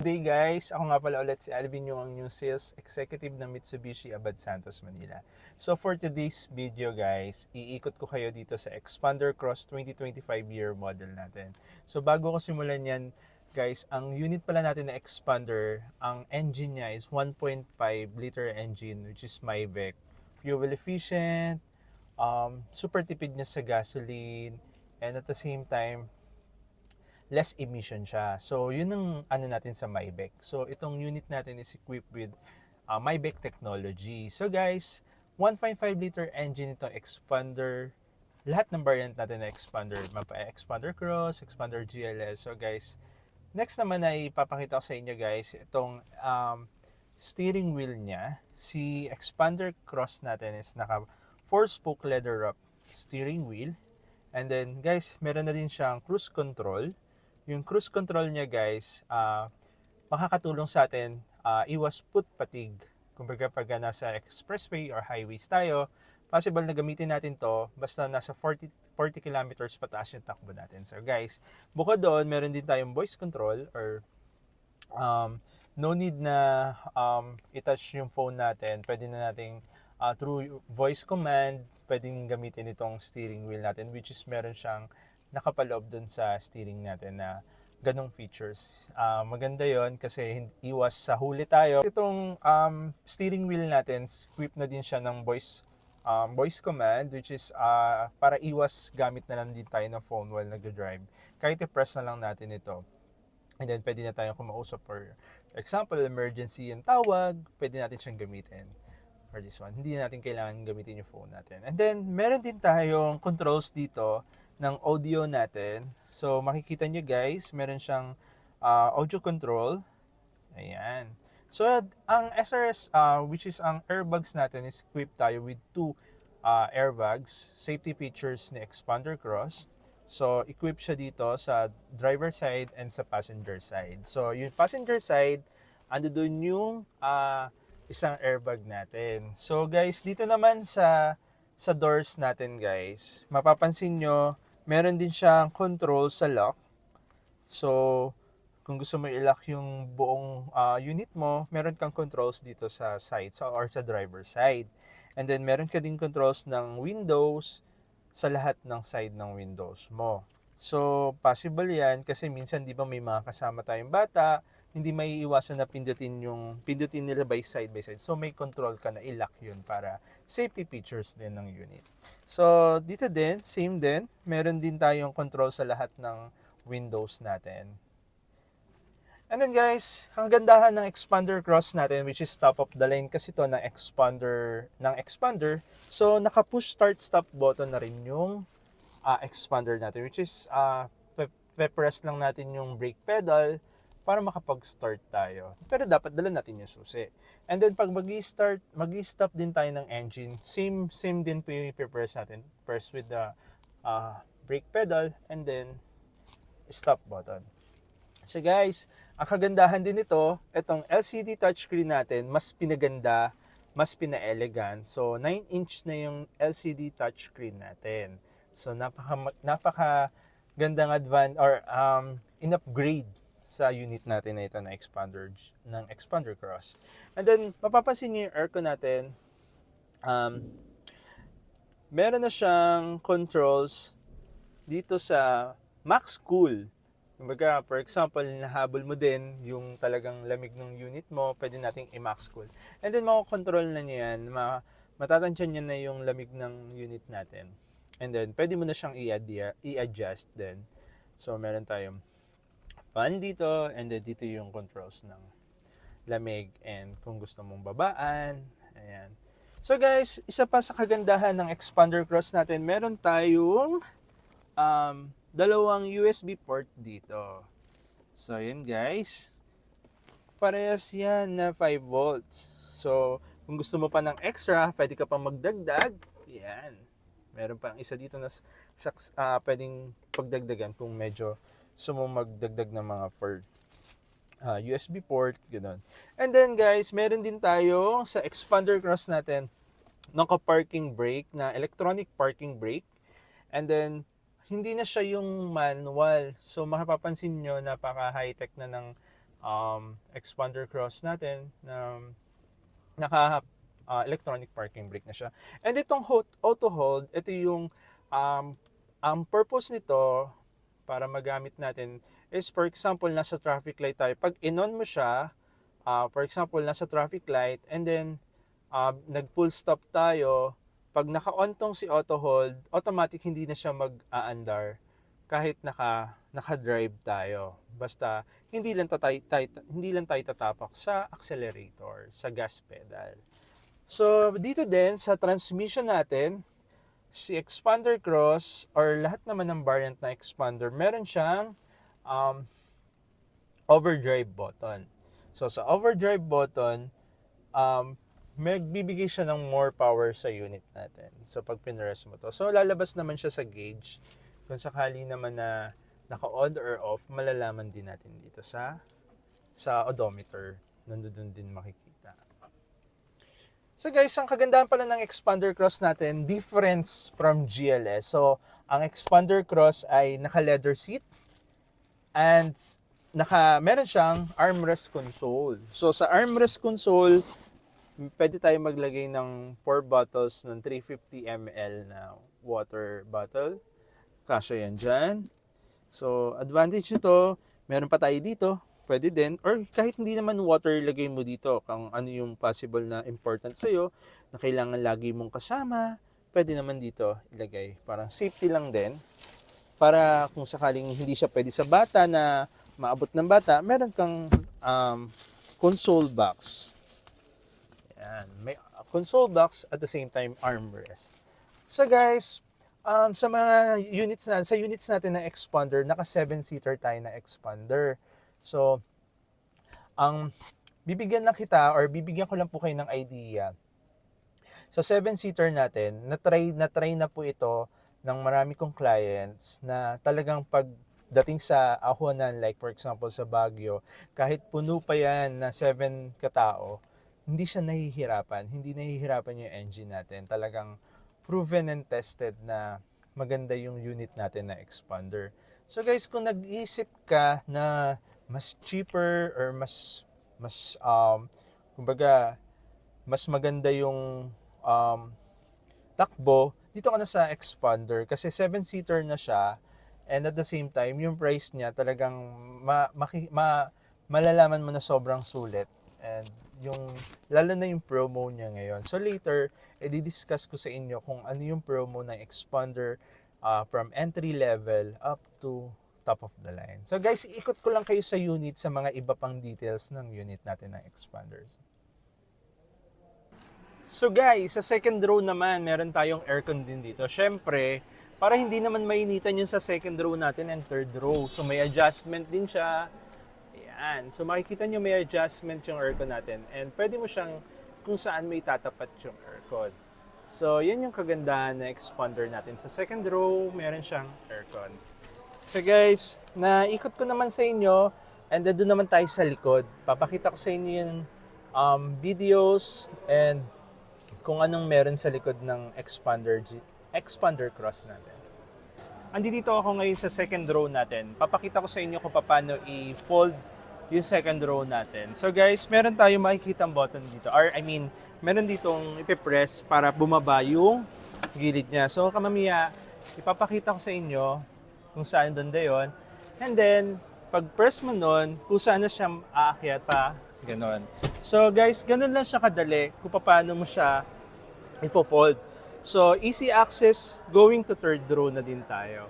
Today guys, ako nga pala ulit si Alvin, yung new sales executive ng Mitsubishi Abad Santos, Manila. So for today's video guys, iikot ko kayo dito sa Expander Cross 2025 year model natin. So bago ko simulan yan guys, ang unit pala natin na Expander, ang engine niya is 1.5 liter engine which is Myvec. Fuel efficient, super tipid niya sa gasoline, and at the same time, less emission siya. So, yun ang ano natin sa Myvec. So, itong unit natin is equipped with Myvec technology. So, guys, 1.5 liter engine itong Expander. Lahat ng variant natin na Expander. Expander Cross, Expander GLS. So, guys, next naman ay ipapakita ko sa inyo, guys, itong steering wheel niya. Si Expander Cross natin is naka 4-spoke leather wrap steering wheel. And then, guys, meron na din siyang cruise control. Yung cruise control niya guys, makakatulong sa atin iwas foot fatigue. Kumbaga pag nasa expressway or highways tayo, possible na gamitin natin to basta nasa 40 kilometers pataas yung takbo natin. So guys, bukod doon, meron din tayong voice control or no need na i-touch yung phone natin. Pwede na nating through voice command, pwedeng gamitin itong steering wheel natin, which is meron siyang nakapaloob dun sa steering natin na ganong features. Maganda yon kasi iwas sa huli tayo. Itong steering wheel natin, equipped na din siya ng voice command, which is para iwas gamit na lang din tayo ng phone while nag-drive. Kahit i-press na lang natin ito. And then pwede na tayong kumausap, for example, emergency yung tawag, pwede natin siyang gamitin for this one. Hindi natin kailangan gamitin yung phone natin. And then meron din tayong controls dito ng audio natin. So, makikita nyo guys, meron siyang audio control. Ayan. So, ang SRS, which is ang airbags natin, is equipped tayo with 2 airbags. Safety features ni Expander Cross. So, equipped siya dito sa driver side and sa passenger side. So, yung passenger side, ando doon yung isang airbag natin. So, guys, dito naman sa doors natin guys, mapapansin nyo, meron din siyang control sa lock. So, kung gusto mo i-lock yung buong unit mo, meron kang controls dito sa side or sa driver side. And then, meron ka din controls ng windows sa lahat ng side ng windows mo. So, possible yan kasi minsan di ba may mga kasama tayong bata, hindi may iwasan na pindutin nila by side. So, may control ka na i-lock yun para safety features din ng unit. So, dito din, same din. Meron din tayong control sa lahat ng windows natin. And then guys, ang gandahan ng Expander Cross natin, which is top of the line kasi to ng Expander. So, naka-push start stop button na rin yung Expander natin, which is pe-press lang natin yung brake pedal para makapag-start tayo. Pero dapat dala natin yung susi. And then pag mag-stop din tayo ng engine, same din po yung i-press natin. First with the brake pedal and then stop button. So guys, ang kagandahan din ito, itong LCD touchscreen natin, mas pinaganda, mas pina-elegant. So 9-inch na yung LCD touchscreen natin. So napaka gandang in-upgrade sa unit natin na ito na Expander Cross. And then, mapapansin niyo yung aircon natin, meron na siyang controls dito sa max cool. Kumbaga, for example, nahabol mo din yung talagang lamig ng unit mo, pwede nating i-max cool. And then, makakontrol na niya yan, matatansyan niya na yung lamig ng unit natin. And then, pwede mo na siyang i-adjust din. So, meron tayong fan dito, and then dito yung controls ng lamig and kung gusto mong babaan. Ayan. So guys, isa pa sa kagandahan ng Expander Cross natin, meron tayong dalawang USB port dito. So yun guys, parehas yan na 5 volts. So kung gusto mo pa ng extra, pwede ka pang magdagdag. Yan. Meron pang isa dito na pwedeng pagdagdagan kung medyo gusto mo magdagdag ng mga USB port, gano'n. And then guys, meron din tayo sa Expander Cross natin naka-parking brake na electronic parking brake. And then hindi na siya yung manual. So mapapansin nyo, napaka high-tech na ng expander cross natin na naka electronic parking brake na siya. And itong auto hold, ito yung ang purpose nito para magamit natin is, for example, nasa traffic light tayo. Pag in-on mo siya, for example, nasa traffic light, and then nag-full stop tayo, pag naka-on tong si auto hold, automatic hindi na siya mag-aandar kahit naka-drive tayo. Basta hindi lang tayo tatapak sa accelerator, sa gas pedal. So dito din sa transmission natin, si expander cross or lahat naman ng variant na expander, meron siyang overdrive button. So sa overdrive button, magbibigay siya ng more power sa unit natin. So pag pinress mo to, so lalabas naman siya sa gauge. Kung sakali naman na naka-on or off, malalaman din natin dito sa odometer. Nandun din makikita. So guys, ang kagandahan pala ng expander cross natin, difference from GLS. So ang expander cross ay naka-leather seat and meron siyang armrest console. So sa armrest console, pwede tayo maglagay ng 4 bottles ng 350 ml na water bottle. Kasya yan dyan. So advantage nito, meron pa tayo dito. Pwede din. Or kahit hindi naman water, ilagay mo dito kung ano yung possible na important sa'yo na kailangan lagi mong kasama. Pwede naman dito ilagay. Parang safety lang din. Para kung sakaling hindi siya pwede sa bata na maabot ng bata, meron kang console box. Yan. May console box at the same time armrest. So guys, sa mga units natin na expander, naka 7-seater tayo na expander. So, bibigyan ko lang po kayo ng idea. So 7-seater natin, na-try na po ito ng marami kong clients na talagang pagdating sa ahonan, like for example sa Baguio, kahit puno pa yan na 7 katao, hindi siya nahihirapan. Hindi nahihirapan yung engine natin. Talagang proven and tested na maganda yung unit natin na expander. So guys, kung nag-iisip ka na mas cheaper or mas kumbaga mas maganda yung takbo, dito ka na sa expander kasi 7-seater na siya, and at the same time yung price niya talagang malalaman mo na sobrang sulit, and yung lalo na yung promo niya ngayon. So later, i-discuss ko sa inyo kung ano yung promo ng expander from entry level up to top of the line. So guys, ikot ko lang kayo sa unit sa mga iba pang details ng unit natin ng expanders. So guys, sa second row naman, meron tayong aircon din dito. Syempre, para hindi naman mainitan yung sa second row natin and third row. So may adjustment din siya. Ayan. So makikita nyo may adjustment yung aircon natin. And pwede mo siyang kung saan may tatapat yung aircon. So yan yung kagandahan na expander natin. Sa second row, meron siyang aircon. So guys, naikot ko naman sa inyo, and doon naman tayo sa likod. Papakita ko sa inyo yung videos and kung anong meron sa likod ng expander cross natin. Andito ako ngayon sa second row natin. Papakita ko sa inyo kung paano i-fold yung second row natin. So guys, meron tayong makikitang button dito. Meron ditong ipipress para bumaba yung gilid niya. So kamamaya, ipapakita ko sa inyo kung saan banda yun. And then, pag press mo nun, kung saan na siya aakyat pa, ganon. So guys, ganon lang siya kadali kung paano mo siya i-fold. So, easy access, going to third row na din tayo.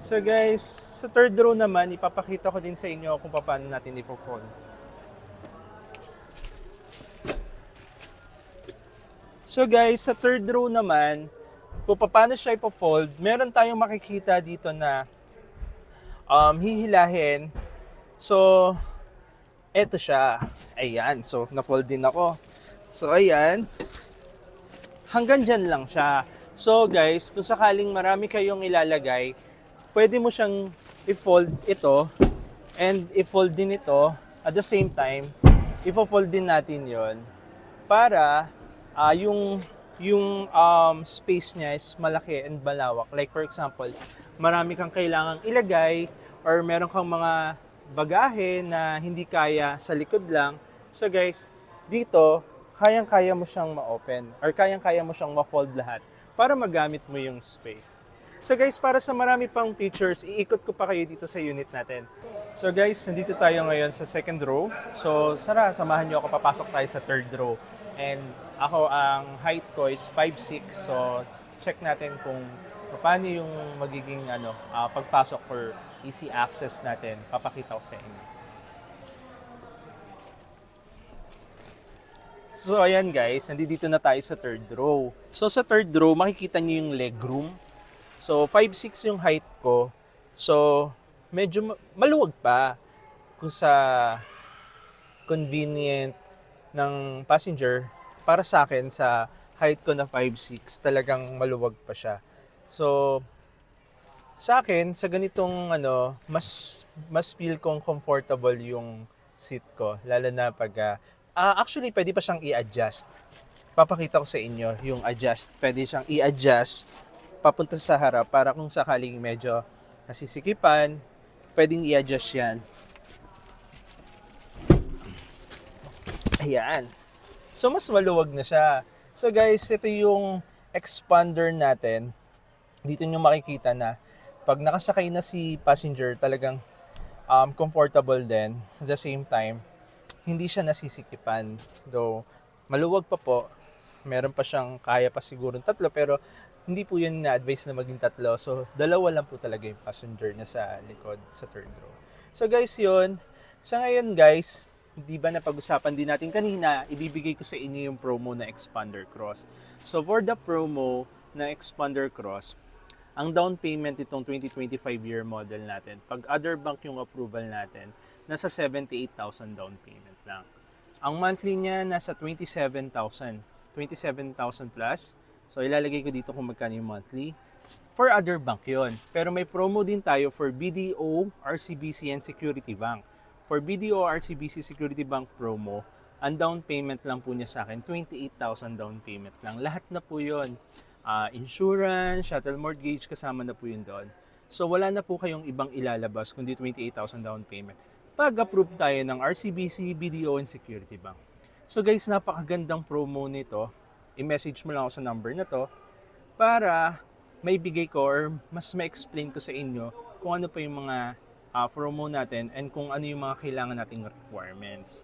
So guys, sa third row naman, ipapakita ko din sa inyo kung paano natin i-fold. So guys, sa third row naman, kung paano siya ipo-fold, meron tayong makikita dito na hihilahin. So, eto siya. Ayan. So, na-fold din ako. So, ayan. Hanggang dyan lang siya. So, guys, kung sakaling marami kayong ilalagay, pwede mo siyang i-fold ito and i-fold din ito. At the same time, i-fold din natin yon para yung space niya is malaki and malawak. Like for example, marami kang kailangang ilagay or meron kang mga bagahe na hindi kaya sa likod lang. So guys, dito, kayang-kaya mo siyang ma-open or kayang-kaya mo siyang ma-fold lahat para magamit mo yung space. So guys, para sa marami pang features, iikot ko pa kayo dito sa unit natin. So guys, nandito tayo ngayon sa second row. So samahan niyo ako, papasok tayo sa third row. And ako, ang height ko is 5'6". So check natin kung paano yung magiging pagpasok or easy access natin. Papakita ko sa inyo. So ayan guys, nandito na tayo sa third row. So sa third row, makikita niyo yung legroom. So 5'6" yung height ko. So medyo maluwag pa kung sa convenient ng passenger. Para sa akin, sa height ko na 5'6", talagang maluwag pa siya. So sa akin, sa ganitong mas feel kong comfortable yung seat ko, lalo na pag actually pwede pa siyang i-adjust. Papakita ko sa inyo yung adjust. Pwede siyang i-adjust papunta sa harap para kung sakaling medyo nasisikipan, pwedeng i-adjust yan. Ayan. So mas maluwag na siya. So guys, ito yung expander natin. Dito nyo makikita na pag nakasakay na si passenger, talagang comfortable din. At the same time, hindi siya nasisikipan. Though, maluwag pa po. Meron pa siyang kaya pa siguro 3, pero hindi po yun na-advise na maging 3. So, 2 lang po talaga yung passenger na sa likod, sa third row. So guys, yun. Sa ngayon guys, di ba napag-usapan din natin kanina, ibibigay ko sa inyo yung promo na Expander Cross. So for the promo na Expander Cross, ang down payment itong 2025 year model natin, pag other bank yung approval natin, nasa 78,000 down payment lang. Ang monthly niya nasa 27,000. 27,000 plus. So ilalagay ko dito kung magkano yung monthly. For other bank yon. Pero may promo din tayo for BDO, RCBC, and Security Bank. For BDO, RCBC, Security Bank promo, ang down payment lang po niya sa akin, 28,000 down payment lang. Lahat na po yun. Insurance, shuttle mortgage, kasama na po yun doon. So wala na po kayong ibang ilalabas kundi 28,000 down payment. Pag-approve tayo ng RCBC, BDO, and Security Bank. So guys, napakagandang promo nito. I-message mo lang ako sa number na to para maibigay ko or mas ma-explain ko sa inyo kung ano pa yung mga promo natin and kung ano yung mga kailangan nating requirements.